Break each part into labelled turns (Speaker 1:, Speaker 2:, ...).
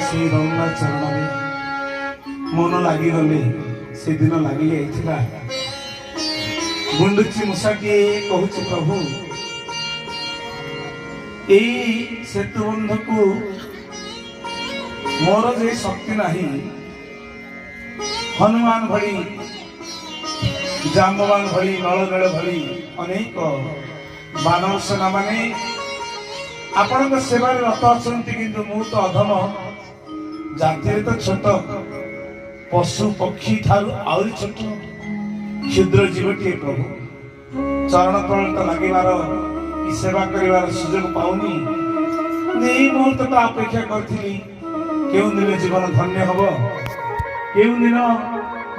Speaker 1: से रंगा चरण में मन लगिगले से दिन लग जाइथिला। गुंडुची मूषाटी कहूँ प्रभु यही सेतु बंध को मोर जे शक्ति नहीं हनुमान भली जाम्बवान भली नलनील भली अनेक बानर सेना माने आपण सेवा रत अच्छा किंतु मु तो अधम जाति तो छोट पशु पक्षी ठारू आउरी छोट क्षुद्र जीवटी प्रभु चरण तल तो लगिबार कि सेवा करिवार सुजोग पाउनी नहीं मुहूर्त तो अपेक्षा करी केउ दिन जीवन धन्य हब केउ दिन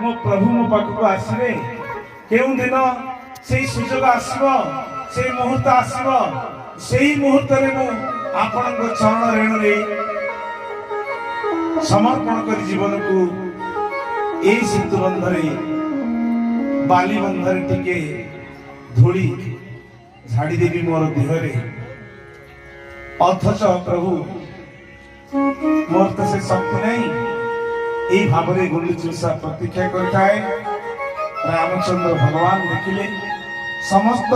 Speaker 1: मो प्रभु मो पाखक आसबे केउ दिन से सुजोग आसबो से मुहूर्त आसबो से मुहूर्त रे मु आपण चरण रेणु रे समर्पण कर जीवन को ए सेतु बंधरे बाली बंधरे टिके धूली झाड़ी देवी मोर देहरे अथच प्रभु मोर तो से शक्ति नहीं यही भाव में गुंडुची मूषा प्रतीक्षा करता है। रामचंद्र भगवान देखिले समस्त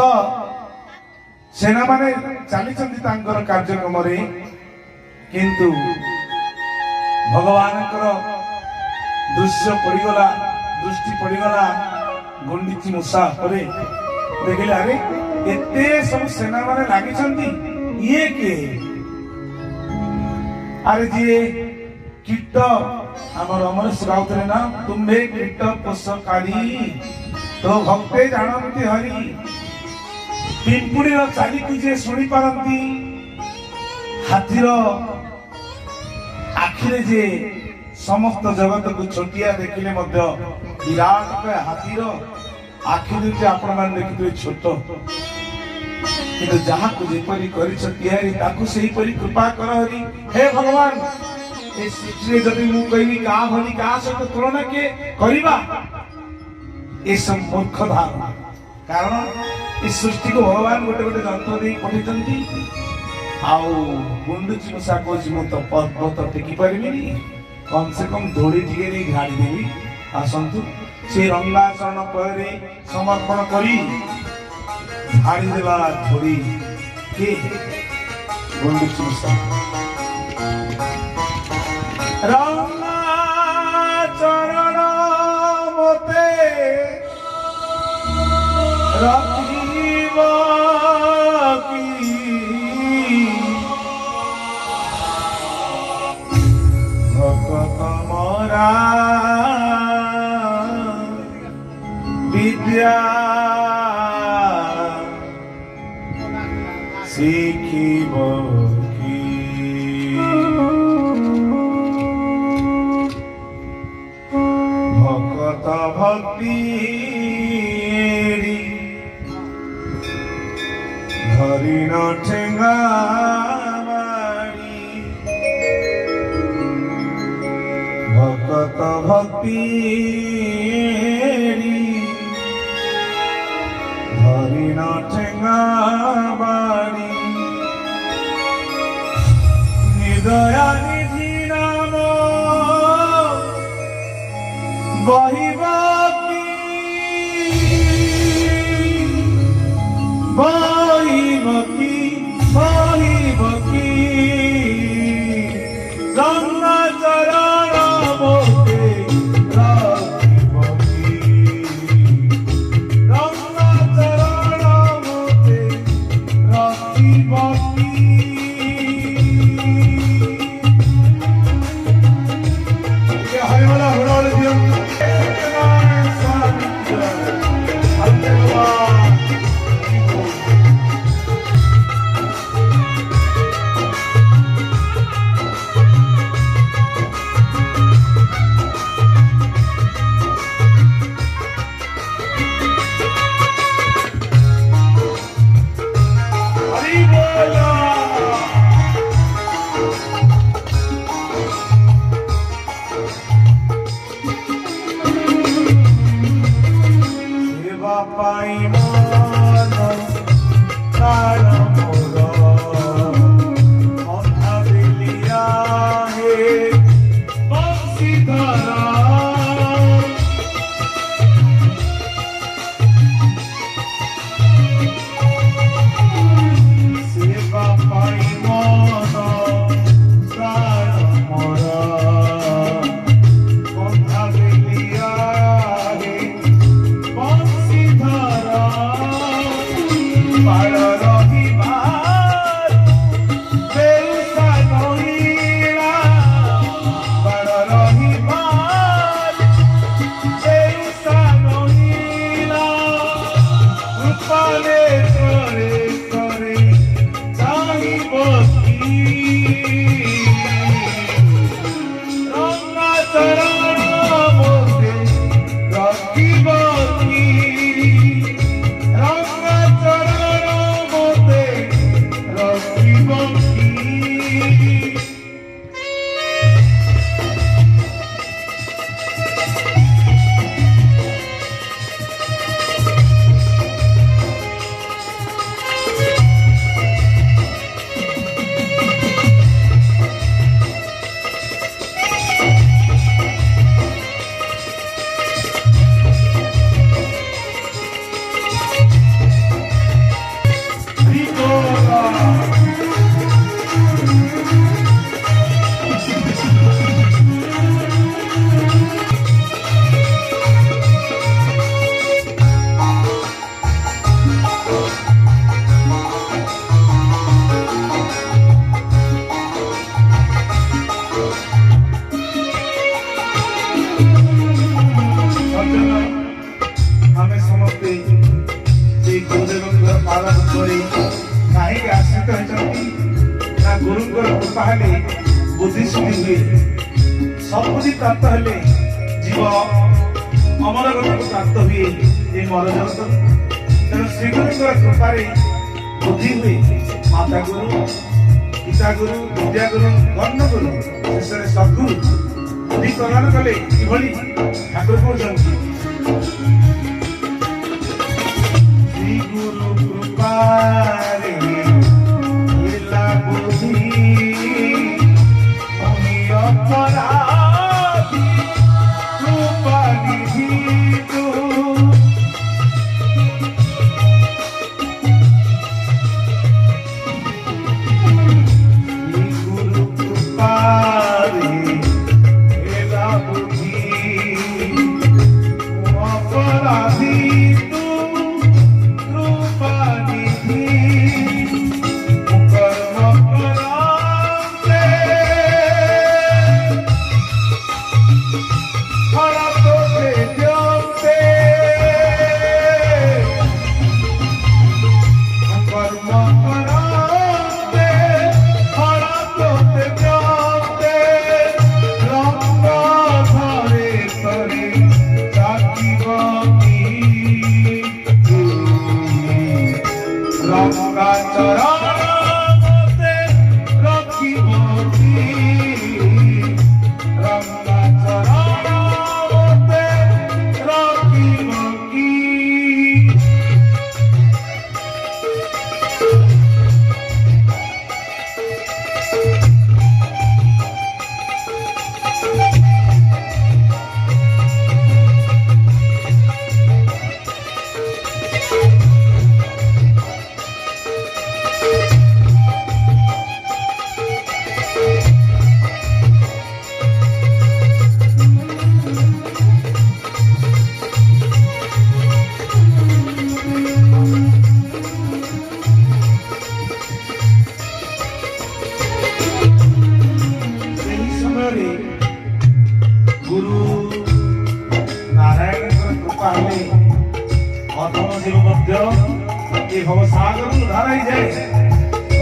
Speaker 1: सेना माने चली कार्यक्रम किंतु भगवान दृश्य पड़गला दृष्टि पड़गला गुंडुची मूषा पर देखिले अरे एते सब सेना माने लगी ये किए अरे जी कीट आमर अमरेश राउत ना तुम्हें कीट पोषकारी तो भक्ते जानती हरि पिंपुड़ी चाली जे शुणी पारती हाथीर आखिरे जे समस्त जगत को छोटिया देखिले विराट हाथीर आखि दुटे आपण मान देखिए छोट किंतु जहाँ को जेपरी करी कृपा कर हरि हे भगवान ए सृष्टि जदि मु कहबी का भली का सहित तुलना के करिबा ए सब मूर्ख धारणा कारण इस सृष्टि को भगवान गोटे गोटे जंत्र दे पठितंती आउ गुंडुची मूषा को मु तो पर्वत टेकी परिबिनी कम से कम धोड़ी टिके नहीं घाड़ी देवी आसंतु से रंगा चरण परे समर्पण करी झाड़ी देवा धोड़ी के गुंडुची मूषा रंगा चरण मोते रखिबा की भक्त मोरा विद्या सीखिब की भक्त भक्ति धरी न ठेंगा भक्त भक्ति धरी न ठेंगा बाड़ी निदया निधि नाम बहिबा बहिबकी रंगा चरण मोते रखिबकी रंगा चरण मोते रखिबकी हरे वाला हुड़ोल दियो। ପାଳନ କରି କାହିଁକି ଆଶ୍ରିତ ହେଇଛନ୍ତି ନା ଗୁରୁଙ୍କର କୃପା ହେଲେ ବୁଦ୍ଧି ଶୁଣି ହୁଏ ସବୁଦି ପ୍ରାପ୍ତ ହେଲେ ଜୀବ ଅମର ଗତିକୁ ପ୍ରାପ୍ତ ହୁଏ ଏ ମର ଜଗତ ତେଣୁ ଶ୍ରୀଗୁରୁଙ୍କର କୃପାରେ ବୁଦ୍ଧି ହୁଏ ମାତା ଗୁରୁ ପିତା ଗୁରୁ ବିଦ୍ୟା ଗୁରୁ ଗର୍ଣ୍ଣ ଗୁରୁ ଶେଷରେ ସଦ୍ଗୁରୁ ବୁଦ୍ଧି ପ୍ରଦାନ କଲେ କିଭଳି ଠାକୁର କହୁଛନ୍ତି ଶ୍ରୀ ଗୁରୁ କୃପାରେ ହେଲା ବୁଦ୍ଧି ଅପରାଧୀ କୃପା ନିଧି ତୁ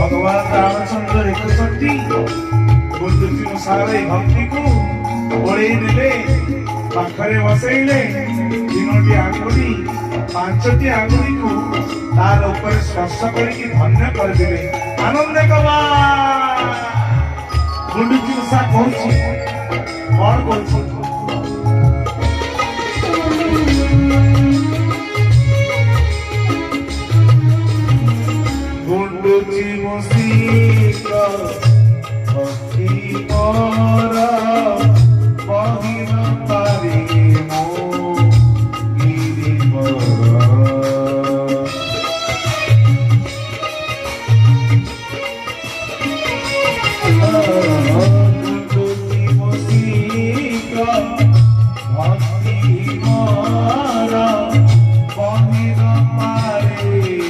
Speaker 1: भगवान रामचंद्र लिखुଛନ୍ତି बुद्धि सारे भक्ति को ओळेଇ ନେଲେ ପାଖରେ ବସେଇଲେ ତିନୋଟି ଆଙ୍ଗୁଳି ପାଞ୍ଚଟି ଆଙ୍ଗୁଳିକୁ ତାର ଉପରେ ସ୍ପର୍ଶ କରିକି ଧନ୍ୟ କରିଦେଲେ ଆନନ୍ଦ କବା ବୁद्धି ଉଷା କହୁଛି କଣ କହୁଛି गुंडुची मुसीका भक्ति मोरा बहिन पारे मो गिरि मोरा गुंडुची मुसीका भक्ति मोरा बहिन पारे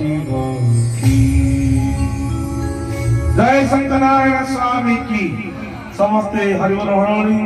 Speaker 1: शिव की जय सत्यनारायण स्वामी की समस्ते हरिवल हरि